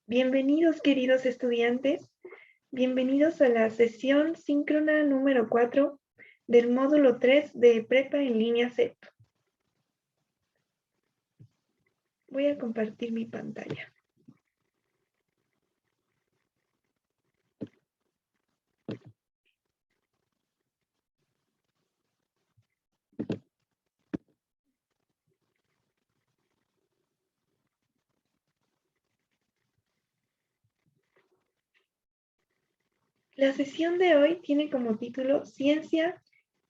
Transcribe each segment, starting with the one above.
Bienvenidos, queridos estudiantes. Bienvenidos a la sesión síncrona número 4 del módulo 3 de Prepa en línea CEP. Voy a compartir mi pantalla. La sesión de hoy tiene como título Ciencia,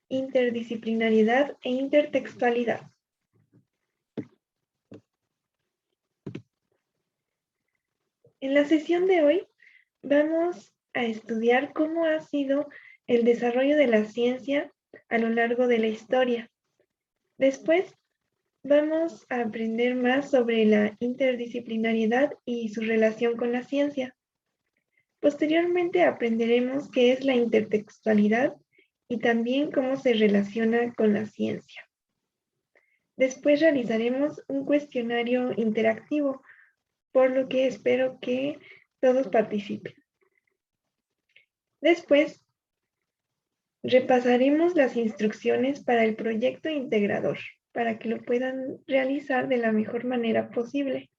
Interdisciplinariedad e Intertextualidad. En la sesión de hoy vamos a estudiar cómo ha sido el desarrollo de la ciencia a lo largo de la historia. Después vamos a aprender más sobre la interdisciplinariedad y su relación con la ciencia. Posteriormente aprenderemos qué es la intertextualidad y también cómo se relaciona con la ciencia. Después realizaremos un cuestionario interactivo, por lo que espero que todos participen. Después repasaremos las instrucciones para el proyecto integrador, para que lo puedan realizar de la mejor manera posible.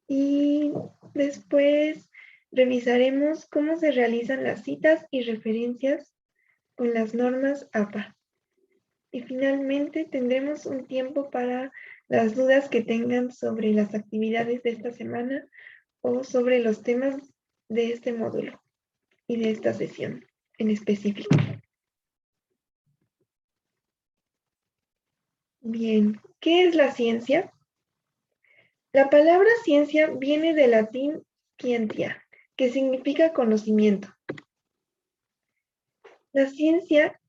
Y después revisaremos cómo se realizan las citas y referencias con las normas APA. Y finalmente tendremos un tiempo para las dudas que tengan sobre las actividades de esta semana o sobre los temas de este módulo y de esta sesión en específico. Bien, ¿qué es la ciencia? La palabra ciencia viene del latín scientia, que significa conocimiento. La ciencia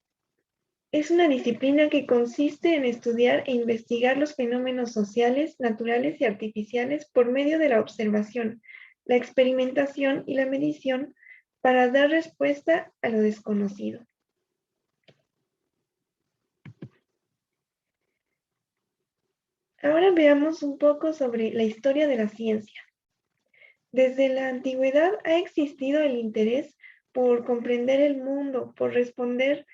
es una disciplina que consiste en estudiar e investigar los fenómenos sociales, naturales y artificiales por medio de la observación, la experimentación y la medición para dar respuesta a lo desconocido. Ahora veamos un poco sobre la historia de la ciencia. Desde la antigüedad ha existido el interés por comprender el mundo, por responder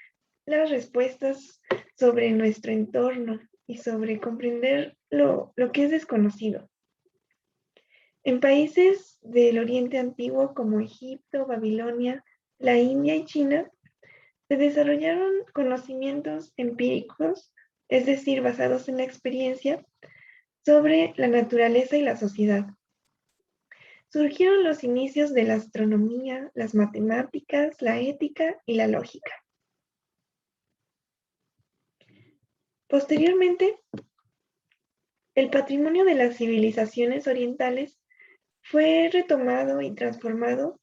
las respuestas sobre nuestro entorno y sobre comprender lo que es desconocido. En países del Oriente Antiguo como Egipto, Babilonia, la India y China, se desarrollaron conocimientos empíricos, es decir, basados en la experiencia, sobre la naturaleza y la sociedad. Surgieron los inicios de la astronomía, las matemáticas, la ética y la lógica. Posteriormente, el patrimonio de las civilizaciones orientales fue retomado y transformado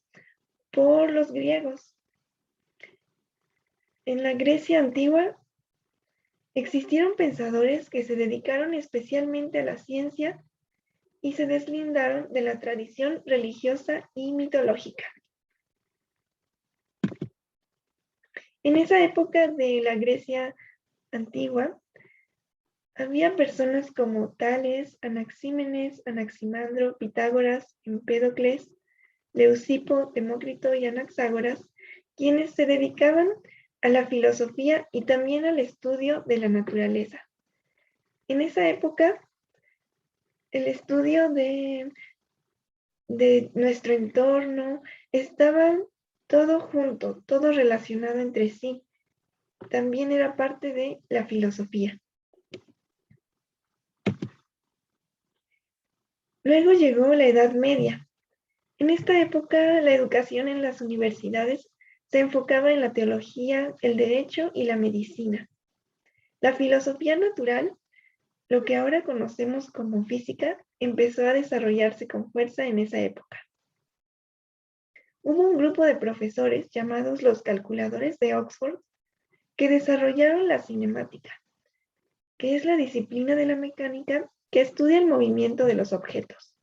por los griegos. En la Grecia antigua existieron pensadores que se dedicaron especialmente a la ciencia y se deslindaron de la tradición religiosa y mitológica. En esa época de la Grecia antigua, había personas como Tales, Anaxímenes, Anaximandro, Pitágoras, Empédocles, Leucipo, Demócrito y Anaxágoras, quienes se dedicaban a la filosofía y también al estudio de la naturaleza. En esa época, el estudio de nuestro entorno estaba todo junto, todo relacionado entre sí. También era parte de la filosofía. Luego llegó la Edad Media. En esta época, la educación en las universidades se enfocaba en la teología, el derecho y la medicina. La filosofía natural, lo que ahora conocemos como física, empezó a desarrollarse con fuerza en esa época. Hubo un grupo de profesores llamados los calculadores de Oxford que desarrollaron la cinemática, que es la disciplina de la mecánica que estudia el movimiento de los objetos.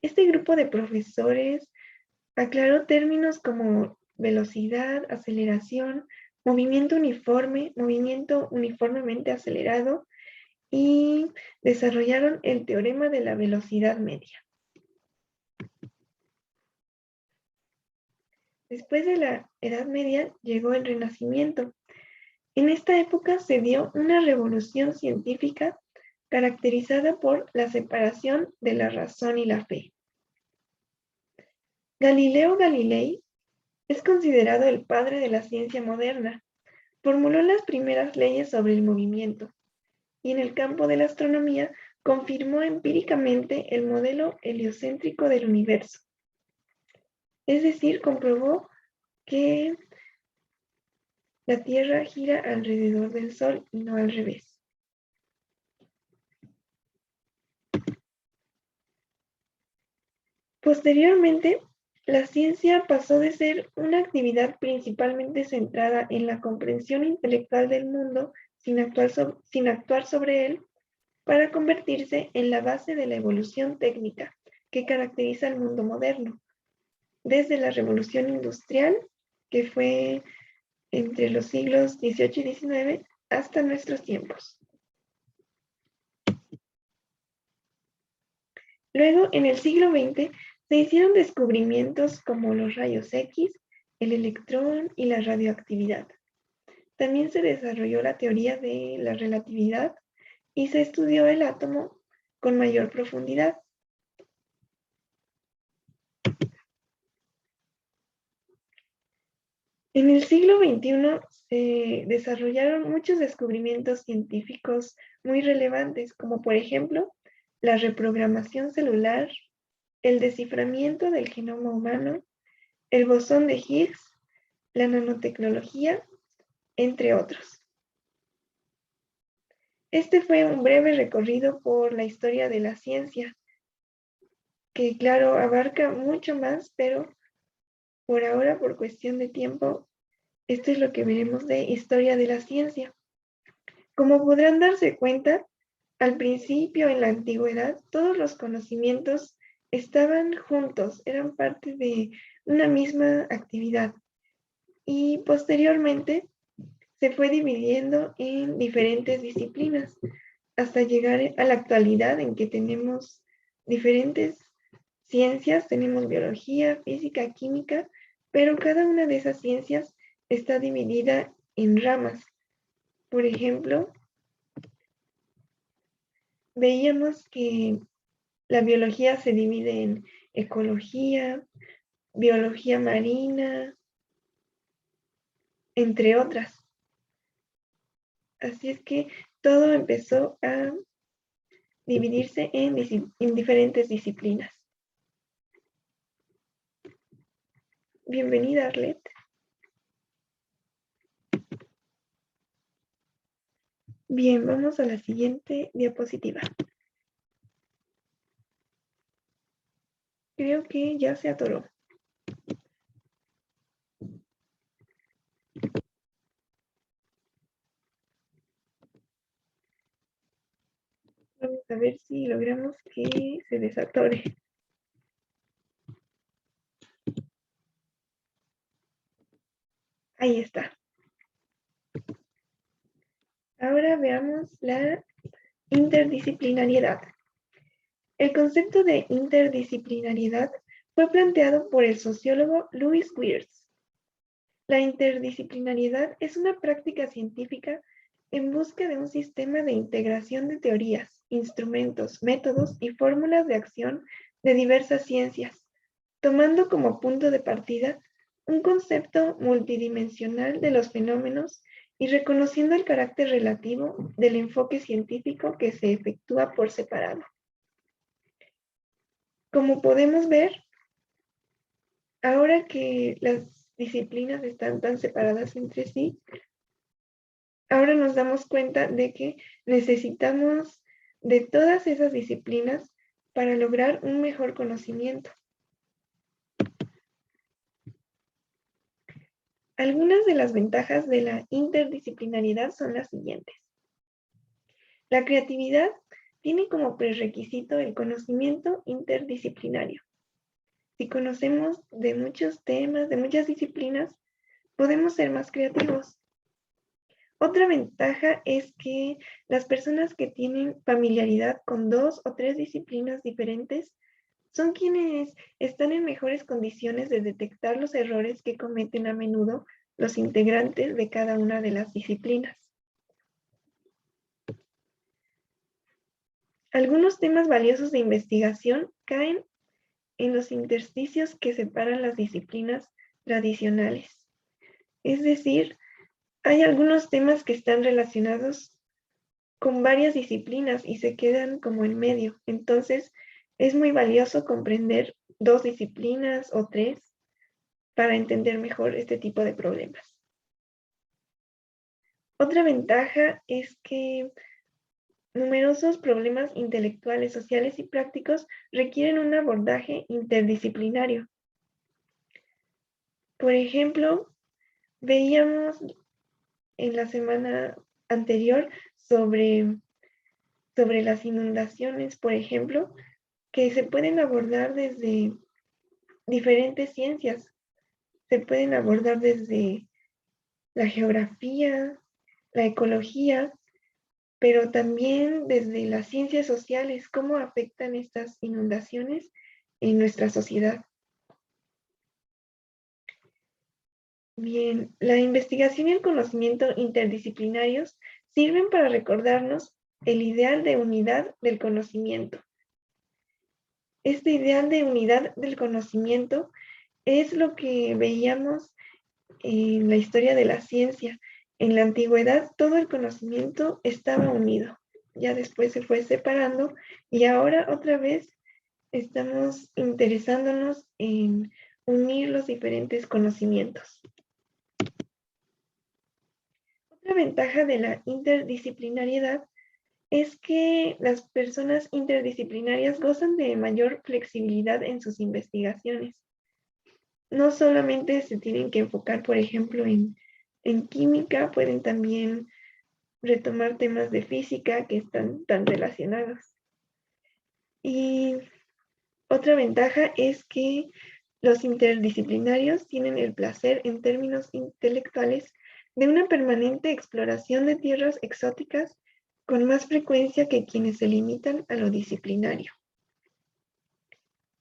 Este grupo de profesores aclaró términos como velocidad, aceleración, movimiento uniforme, movimiento uniformemente acelerado y desarrollaron el teorema de la velocidad media. Después de la Edad Media llegó el Renacimiento. En esta época se dio una revolución científica caracterizada por la separación de la razón y la fe. Galileo Galilei es considerado el padre de la ciencia moderna. Formuló las primeras leyes sobre el movimiento y en el campo de la astronomía confirmó empíricamente el modelo heliocéntrico del universo. Es decir, comprobó que la Tierra gira alrededor del Sol y no al revés. Posteriormente, la ciencia pasó de ser una actividad principalmente centrada en la comprensión intelectual del mundo sin actuar sobre él, para convertirse en la base de la evolución técnica que caracteriza el mundo moderno, desde la revolución industrial, que fue entre los siglos XVIII y XIX, hasta nuestros tiempos. Luego, en el siglo XX, se hicieron descubrimientos como los rayos X, el electrón y la radioactividad. También se desarrolló la teoría de la relatividad y se estudió el átomo con mayor profundidad. En el siglo XXI se desarrollaron muchos descubrimientos científicos muy relevantes, como por ejemplo la reprogramación celular, el desciframiento del genoma humano, el bosón de Higgs, la nanotecnología, entre otros. Este fue un breve recorrido por la historia de la ciencia, que claro, abarca mucho más, pero por ahora, por cuestión de tiempo, esto es lo que veremos de historia de la ciencia. Como podrán darse cuenta, al principio, en la antigüedad, todos los conocimientos estaban juntos, eran parte de una misma actividad. Y posteriormente se fue dividiendo en diferentes disciplinas, hasta llegar a la actualidad en que tenemos diferentes ciencias, tenemos biología, física, química, pero cada una de esas ciencias está dividida en ramas. Por ejemplo, veíamos que la biología se divide en ecología, biología marina, entre otras. Así es que todo empezó a dividirse en diferentes disciplinas. Bienvenida, Arlette. Bien, vamos a la siguiente diapositiva. Creo que ya se atoró. Vamos a ver si logramos que se desatore. Ahí está. Ahora veamos la interdisciplinariedad. El concepto de interdisciplinariedad fue planteado por el sociólogo Louis Wirtz. La interdisciplinariedad es una práctica científica en busca de un sistema de integración de teorías, instrumentos, métodos y fórmulas de acción de diversas ciencias, tomando como punto de partida un concepto multidimensional de los fenómenos y reconociendo el carácter relativo del enfoque científico que se efectúa por separado. Como podemos ver, ahora que las disciplinas están tan separadas entre sí, ahora nos damos cuenta de que necesitamos de todas esas disciplinas para lograr un mejor conocimiento. Algunas de las ventajas de la interdisciplinariedad son las siguientes. La creatividad tiene como prerequisito el conocimiento interdisciplinario. Si conocemos de muchos temas, de muchas disciplinas, podemos ser más creativos. Otra ventaja es que las personas que tienen familiaridad con 2 o 3 disciplinas diferentes son quienes están en mejores condiciones de detectar los errores que cometen a menudo los integrantes de cada una de las disciplinas. Algunos temas valiosos de investigación caen en los intersticios que separan las disciplinas tradicionales. Es decir, hay algunos temas que están relacionados con varias disciplinas y se quedan como en medio. Entonces, es muy valioso comprender 2 disciplinas o 3 para entender mejor este tipo de problemas. Otra ventaja es que numerosos problemas intelectuales, sociales y prácticos requieren un abordaje interdisciplinario. Por ejemplo, veíamos en la semana anterior sobre las inundaciones, por ejemplo, que se pueden abordar desde diferentes ciencias. Se pueden abordar desde la geografía, la ecología, pero también desde las ciencias sociales, cómo afectan estas inundaciones en nuestra sociedad. Bien, la investigación y el conocimiento interdisciplinarios sirven para recordarnos el ideal de unidad del conocimiento. Este ideal de unidad del conocimiento es lo que veíamos en la historia de la ciencia. En la antigüedad todo el conocimiento estaba unido, ya después se fue separando y ahora otra vez estamos interesándonos en unir los diferentes conocimientos. Otra ventaja de la interdisciplinariedad es que las personas interdisciplinarias gozan de mayor flexibilidad en sus investigaciones. No solamente se tienen que enfocar, por ejemplo, en química, pueden también retomar temas de física que están tan relacionados. Y otra ventaja es que los interdisciplinarios tienen el placer en términos intelectuales de una permanente exploración de tierras exóticas con más frecuencia que quienes se limitan a lo disciplinario.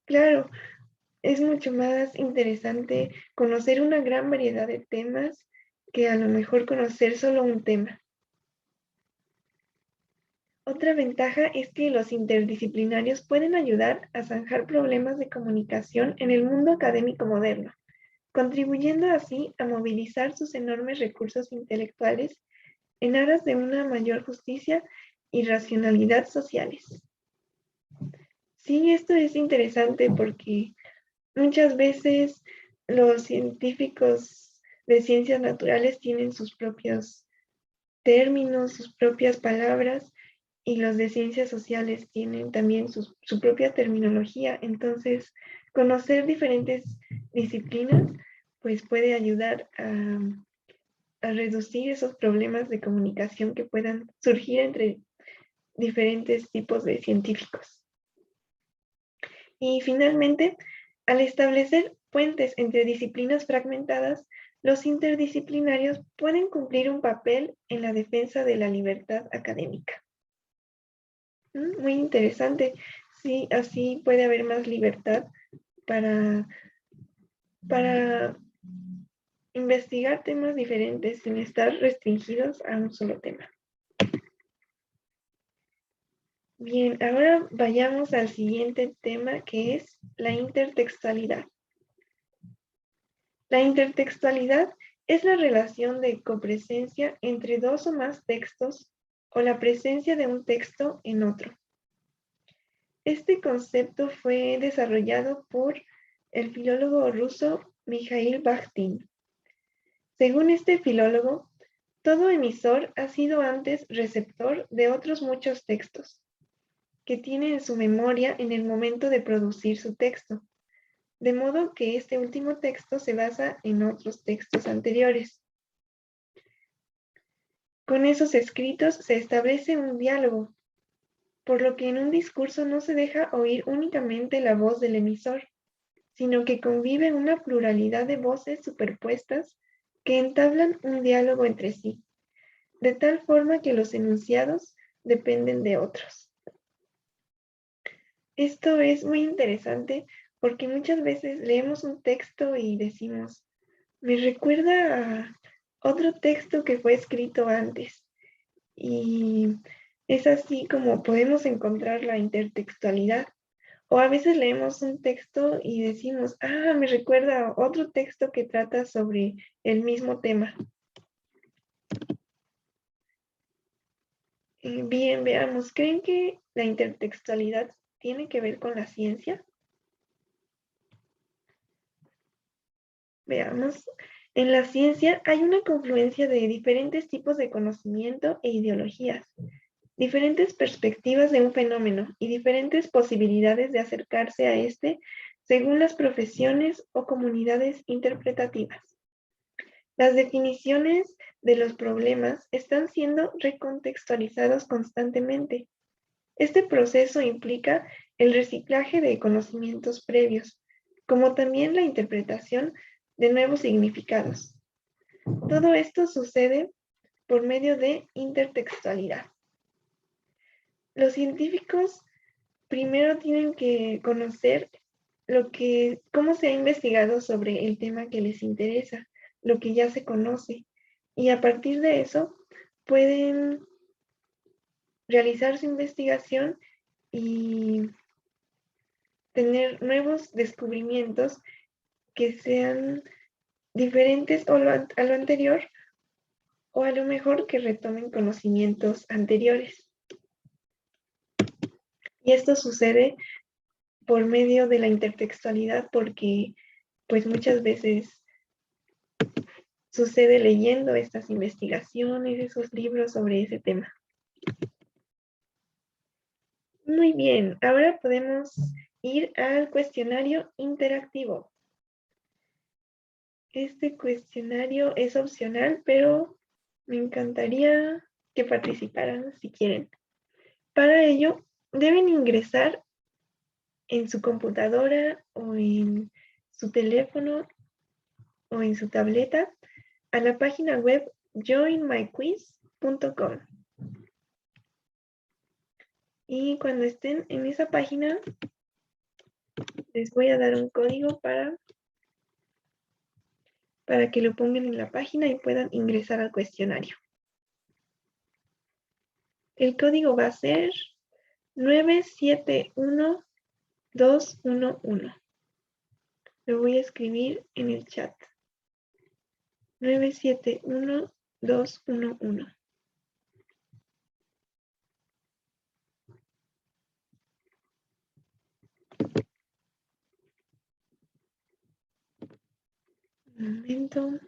Claro, es mucho más interesante conocer una gran variedad de temas que a lo mejor conocer solo un tema. Otra ventaja es que los interdisciplinarios pueden ayudar a zanjar problemas de comunicación en el mundo académico moderno, contribuyendo así a movilizar sus enormes recursos intelectuales en aras de una mayor justicia y racionalidad sociales. Sí, esto es interesante porque muchas veces los científicos de ciencias naturales tienen sus propios términos, sus propias palabras, y los de ciencias sociales tienen también su propia terminología. Entonces, conocer diferentes disciplinas pues puede ayudar a reducir esos problemas de comunicación que puedan surgir entre diferentes tipos de científicos. Y finalmente, al establecer puentes entre disciplinas fragmentadas, los interdisciplinarios pueden cumplir un papel en la defensa de la libertad académica. Muy interesante. Sí, así puede haber más libertad para investigar temas diferentes sin estar restringidos a un solo tema. Bien, ahora vayamos al siguiente tema que es la intertextualidad. La intertextualidad es la relación de copresencia entre 2 o más textos o la presencia de un texto en otro. Este concepto fue desarrollado por el filólogo ruso Mikhail Bakhtin. Según este filólogo, todo emisor ha sido antes receptor de otros muchos textos, que tiene en su memoria en el momento de producir su texto, de modo que este último texto se basa en otros textos anteriores. Con esos escritos se establece un diálogo, por lo que en un discurso no se deja oír únicamente la voz del emisor, sino que convive una pluralidad de voces superpuestas que entablan un diálogo entre sí. de tal forma que los enunciados dependen de otros. Esto es muy interesante porque muchas veces leemos un texto y decimos, me recuerda a otro texto que fue escrito antes. Y es así como podemos encontrar la intertextualidad. O a veces leemos un texto y decimos, me recuerda a otro texto que trata sobre el mismo tema. Bien, veamos, ¿creen que la intertextualidad tiene que ver con la ciencia? Veamos, en la ciencia hay una confluencia de diferentes tipos de conocimiento e ideologías, diferentes perspectivas de un fenómeno y diferentes posibilidades de acercarse a este según las profesiones o comunidades interpretativas. Las definiciones de los problemas están siendo recontextualizados constantemente. Este proceso implica el reciclaje de conocimientos previos, como también la interpretación de nuevos significados. Todo esto sucede por medio de intertextualidad. Los científicos primero tienen que conocer cómo se ha investigado sobre el tema que les interesa, lo que ya se conoce, y a partir de eso pueden realizar su investigación y tener nuevos descubrimientos que sean diferentes a lo anterior o a lo mejor que retomen conocimientos anteriores. Y esto sucede por medio de la intertextualidad porque pues muchas veces sucede leyendo estas investigaciones, esos libros sobre ese tema. Muy bien, ahora podemos ir al cuestionario interactivo. Este cuestionario es opcional, pero me encantaría que participaran si quieren. Para ello, deben ingresar en su computadora o en su teléfono o en su tableta a la página web joinmyquiz.com. Y cuando estén en esa página, les voy a dar un código para que lo pongan en la página y puedan ingresar al cuestionario. El código va a ser 971211. Lo voy a escribir en el chat. 971211. Un momento.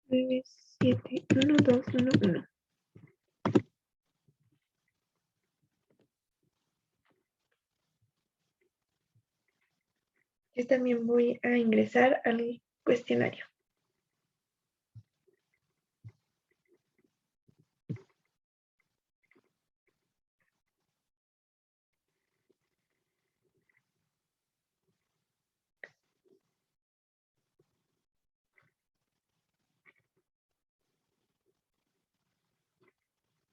Nueve, siete, uno, dos, uno, uno. Yo también voy a ingresar al cuestionario.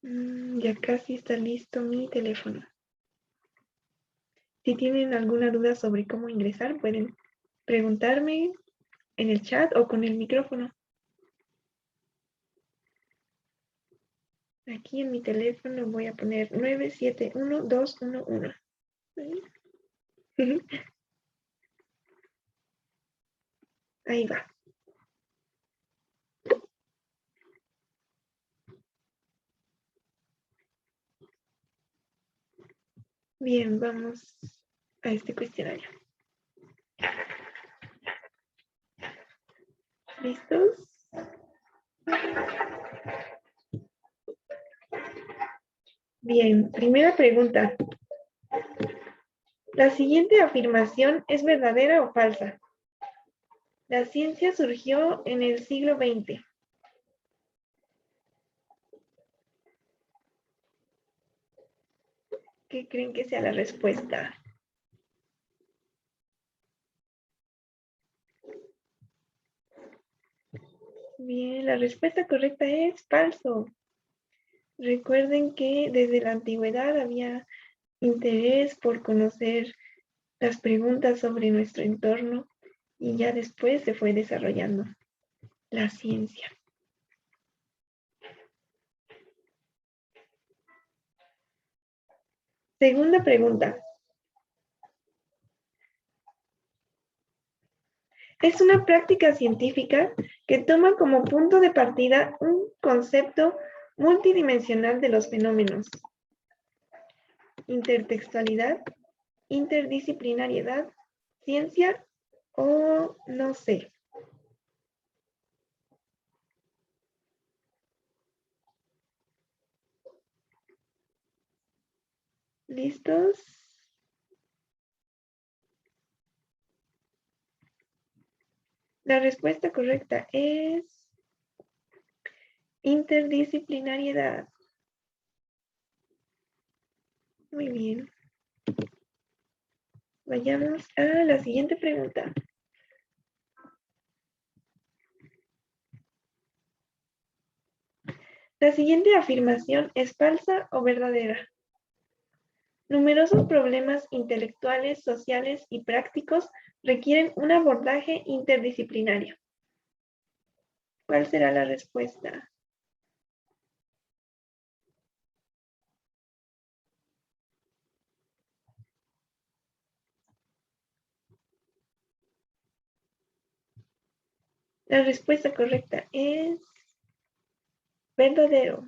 Ya casi está listo mi teléfono. Si tienen alguna duda sobre cómo ingresar, pueden preguntarme en el chat o con el micrófono. Aquí en mi teléfono voy a poner 971211. Ahí va. Bien, vamos a este cuestionario. ¿Listos? Bien, primera pregunta. ¿La siguiente afirmación es verdadera o falsa? La ciencia surgió en el siglo XX. ¿Qué creen que sea la respuesta? Bien, la respuesta correcta es falso. Recuerden que desde la antigüedad había interés por conocer las preguntas sobre nuestro entorno y ya después se fue desarrollando la ciencia. Segunda pregunta. Es una práctica científica que toma como punto de partida un concepto multidimensional de los fenómenos. Intertextualidad, interdisciplinariedad, ciencia o no sé. ¿Listos? La respuesta correcta es interdisciplinariedad. Muy bien. Vayamos a la siguiente pregunta. La siguiente afirmación es falsa o verdadera. Numerosos problemas intelectuales, sociales y prácticos requieren un abordaje interdisciplinario. ¿Cuál será la respuesta? La respuesta correcta es verdadero.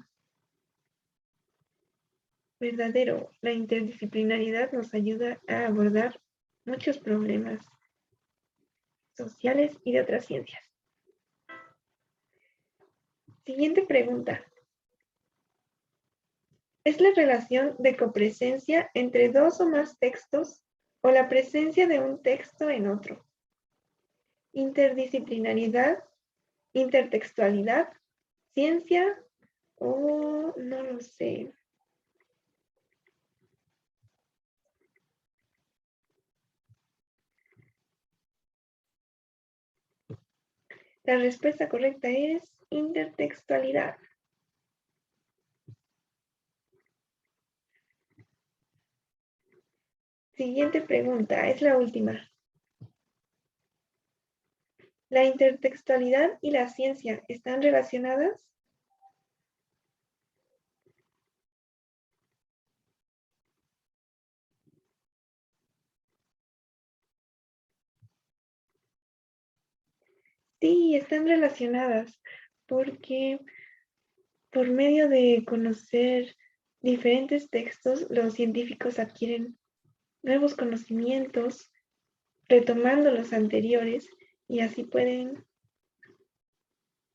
Verdadero. La interdisciplinariedad nos ayuda a abordar muchos problemas sociales y de otras ciencias. Siguiente pregunta. ¿Es la relación de copresencia entre dos o más textos o la presencia de un texto en otro? Interdisciplinariedad, intertextualidad, ciencia o no lo sé. La respuesta correcta es intertextualidad. Siguiente pregunta, es la última. ¿La intertextualidad y la ciencia están relacionadas? Sí, están relacionadas porque por medio de conocer diferentes textos, los científicos adquieren nuevos conocimientos, retomando los anteriores, y así pueden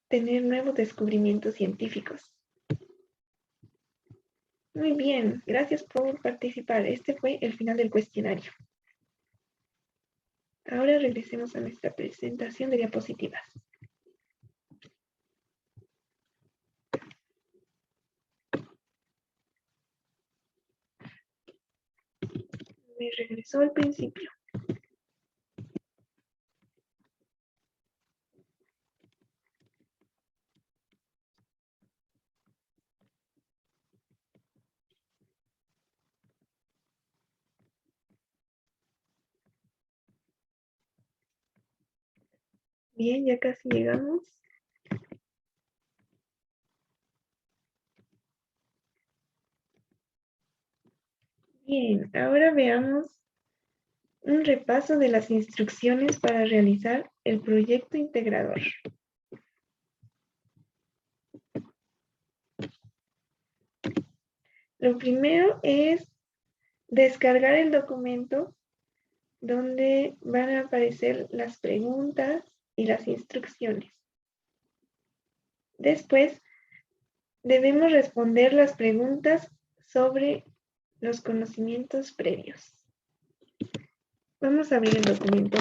tener nuevos descubrimientos científicos. Muy bien, gracias por participar. Este fue el final del cuestionario. Ahora regresemos a nuestra presentación de diapositivas. Me regresó al principio. Bien, ya casi llegamos. Bien, ahora veamos un repaso de las instrucciones para realizar el proyecto integrador. Lo primero es descargar el documento donde van a aparecer las preguntas y las instrucciones. Después, debemos responder las preguntas sobre los conocimientos previos. Vamos a abrir el documento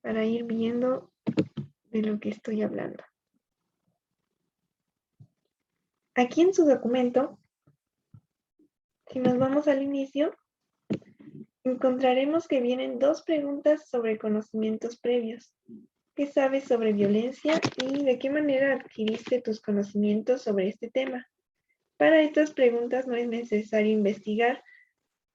para ir viendo de lo que estoy hablando. Aquí en su documento, si nos vamos al inicio, encontraremos que vienen dos preguntas sobre conocimientos previos. ¿Qué sabes sobre violencia y de qué manera adquiriste tus conocimientos sobre este tema? Para estas preguntas no es necesario investigar.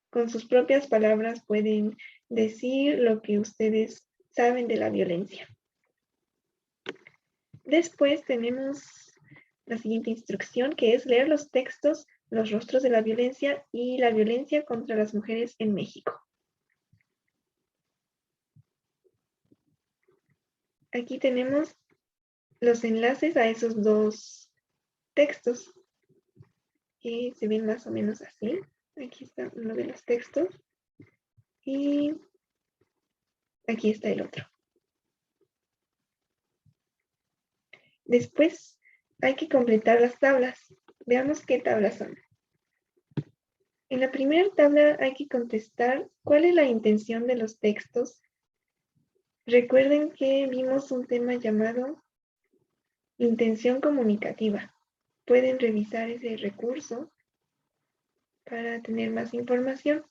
Con sus propias palabras pueden decir lo que ustedes saben de la violencia. Después tenemos la siguiente instrucción, que es leer los textos, los rostros de la violencia y la violencia contra las mujeres en México. Aquí tenemos los enlaces a esos dos textos, que se ven más o menos así. Aquí está uno de los textos y aquí está el otro. Después hay que completar las tablas. Veamos qué tablas son. En la primera tabla hay que contestar cuál es la intención de los textos. Recuerden que vimos un tema llamado intención comunicativa. Pueden revisar ese recurso para tener más información.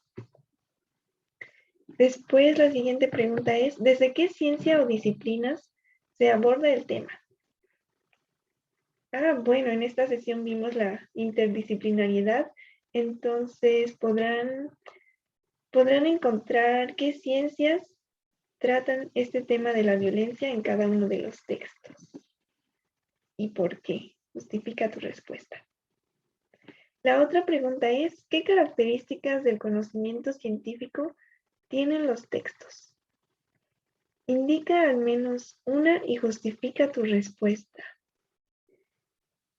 Después la siguiente pregunta es, ¿desde qué ciencia o disciplinas se aborda el tema? Bueno, en esta sesión vimos la interdisciplinariedad, entonces podrán encontrar qué ciencias tratan este tema de la violencia en cada uno de los textos. ¿Y por qué? Justifica tu respuesta. La otra pregunta es, ¿qué características del conocimiento científico tienen los textos? Indica al menos una y justifica tu respuesta.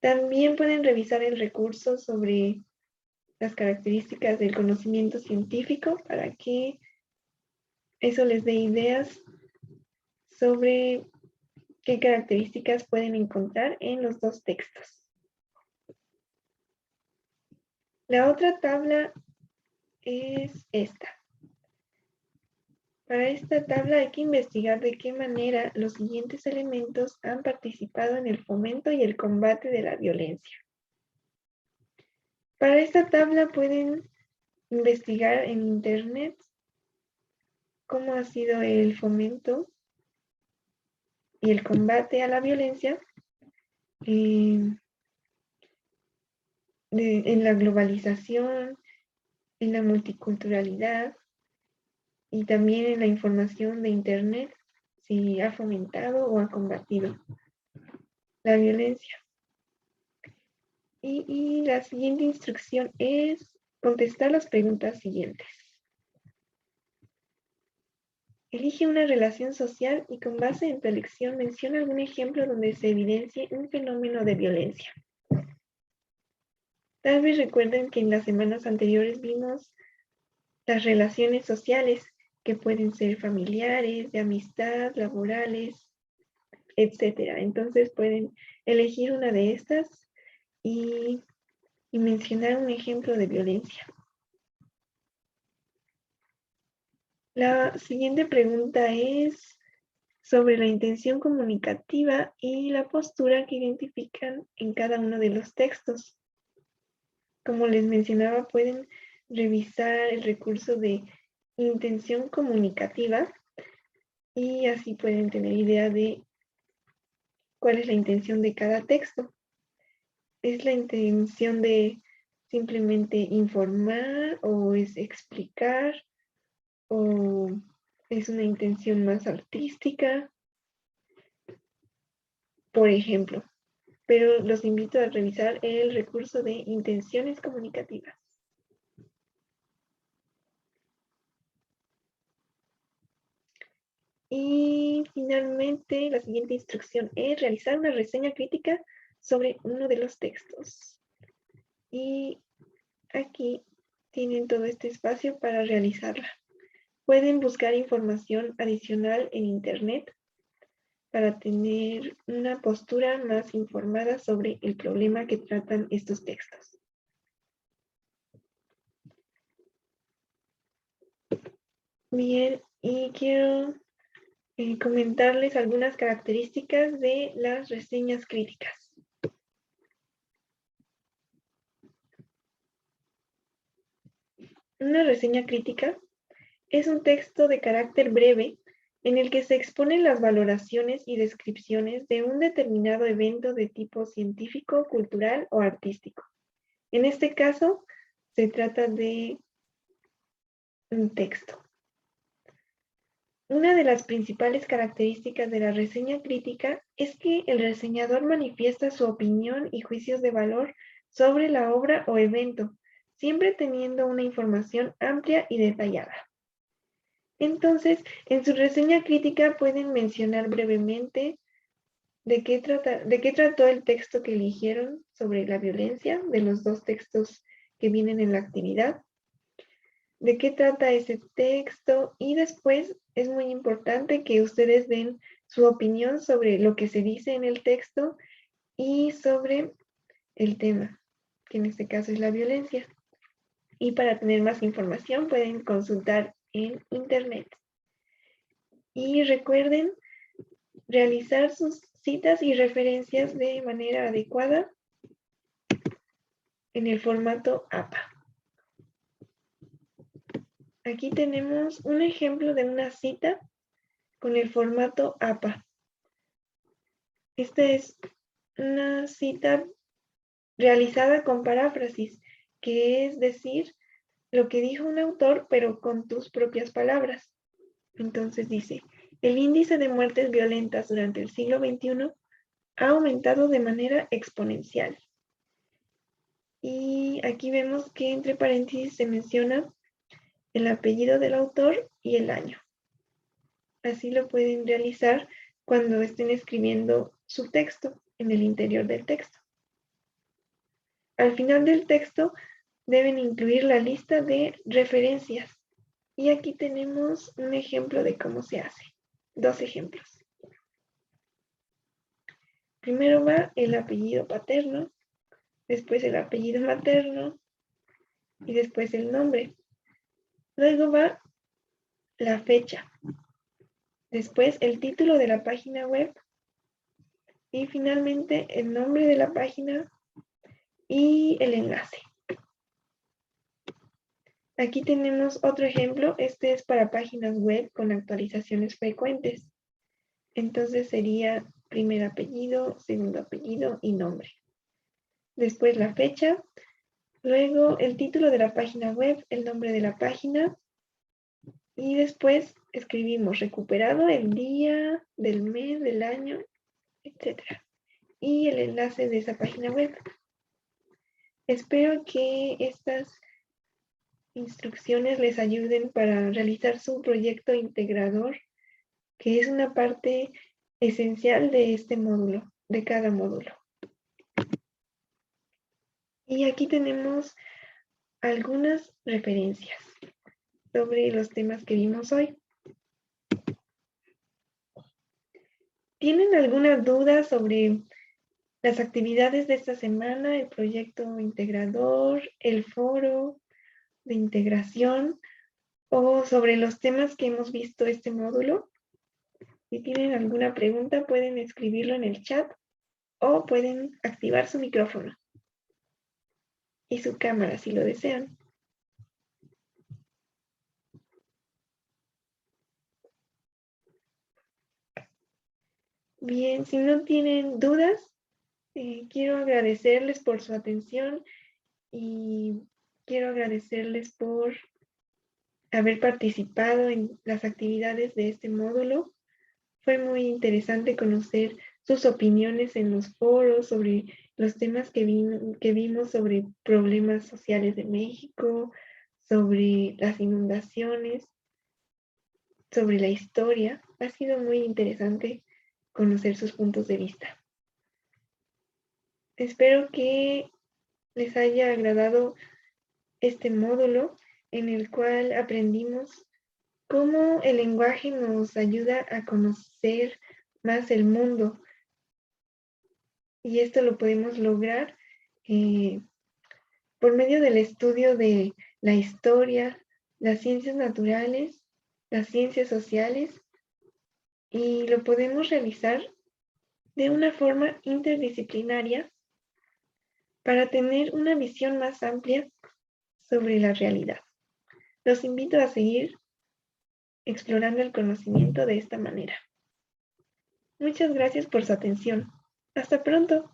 También pueden revisar el recurso sobre las características del conocimiento científico para que eso les dé ideas sobre qué características pueden encontrar en los dos textos. La otra tabla es esta. Para esta tabla hay que investigar de qué manera los siguientes elementos han participado en el fomento y el combate de la violencia. Para esta tabla pueden investigar en internet cómo ha sido el fomento y el combate a la violencia en la globalización, en la multiculturalidad y también en la información de internet, si ha fomentado o ha combatido la violencia. Y la siguiente instrucción es contestar las preguntas siguientes. Elige una relación social y con base en tu elección menciona algún ejemplo donde se evidencie un fenómeno de violencia. Tal vez recuerden que en las semanas anteriores vimos las relaciones sociales que pueden ser familiares, de amistad, laborales, etc. Entonces pueden elegir una de estas y mencionar un ejemplo de violencia. La siguiente pregunta es sobre la intención comunicativa y la postura que identifican en cada uno de los textos. Como les mencionaba, pueden revisar el recurso de intención comunicativa y así pueden tener idea de cuál es la intención de cada texto. ¿Es la intención de simplemente informar o es explicar o es una intención más artística? Por ejemplo, pero los invito a revisar el recurso de intenciones comunicativas. Y finalmente, la siguiente instrucción es realizar una reseña crítica sobre uno de los textos. Y aquí tienen todo este espacio para realizarla. Pueden buscar información adicional en internet para tener una postura más informada sobre el problema que tratan estos textos. Bien, y quiero comentarles algunas características de las reseñas críticas. Una reseña crítica es un texto de carácter breve en el que se exponen las valoraciones y descripciones de un determinado evento de tipo científico, cultural o artístico. En este caso, se trata de un texto. Una de las principales características de la reseña crítica es que el reseñador manifiesta su opinión y juicios de valor sobre la obra o evento, siempre teniendo una información amplia y detallada. Entonces, en su reseña crítica pueden mencionar brevemente de qué trató el texto que eligieron sobre la violencia, de los dos textos que vienen en la actividad, de qué trata ese texto y después es muy importante que ustedes den su opinión sobre lo que se dice en el texto y sobre el tema, que en este caso es la violencia. Y para tener más información pueden consultar en internet. Y recuerden realizar sus citas y referencias de manera adecuada en el formato APA. Aquí tenemos un ejemplo de una cita con el formato APA. Esta es una cita realizada con paráfrasis, que es decir, lo que dijo un autor, pero con tus propias palabras. Entonces dice, el índice de muertes violentas durante el siglo XXI ha aumentado de manera exponencial. Y aquí vemos que entre paréntesis se menciona el apellido del autor y el año. Así lo pueden realizar cuando estén escribiendo su texto en el interior del texto. Al final del texto deben incluir la lista de referencias. Y aquí tenemos un ejemplo de cómo se hace. Dos ejemplos. Primero va el apellido paterno, después el apellido materno y después el nombre. Luego va la fecha, después el título de la página web y finalmente el nombre de la página y el enlace. Aquí tenemos otro ejemplo. Este es para páginas web con actualizaciones frecuentes. Entonces sería primer apellido, segundo apellido y nombre. Después la fecha, luego el título de la página web, el nombre de la página y después escribimos recuperado el día del mes, del año, etc. Y el enlace de esa página web. Espero que estas instrucciones les ayuden para realizar su proyecto integrador, que es una parte esencial de este módulo, de cada módulo. Y aquí tenemos algunas referencias sobre los temas que vimos hoy. ¿Tienen alguna duda sobre las actividades de esta semana, el proyecto integrador, el foro de integración o sobre los temas que hemos visto este módulo? Si tienen alguna pregunta pueden escribirlo en el chat o pueden activar su micrófono y su cámara si lo desean. Bien, si no tienen dudas, quiero agradecerles por su atención y quiero agradecerles por haber participado en las actividades de este módulo. Fue muy interesante conocer sus opiniones en los foros sobre los temas que vimos sobre problemas sociales de México, sobre las inundaciones, sobre la historia. Ha sido muy interesante conocer sus puntos de vista. Espero que les haya agradado este módulo en el cual aprendimos cómo el lenguaje nos ayuda a conocer más el mundo. Y esto lo podemos lograr por medio del estudio de la historia, las ciencias naturales, las ciencias sociales, y lo podemos realizar de una forma interdisciplinaria para tener una visión más amplia sobre la realidad. Los invito a seguir explorando el conocimiento de esta manera. Muchas gracias por su atención. Hasta pronto.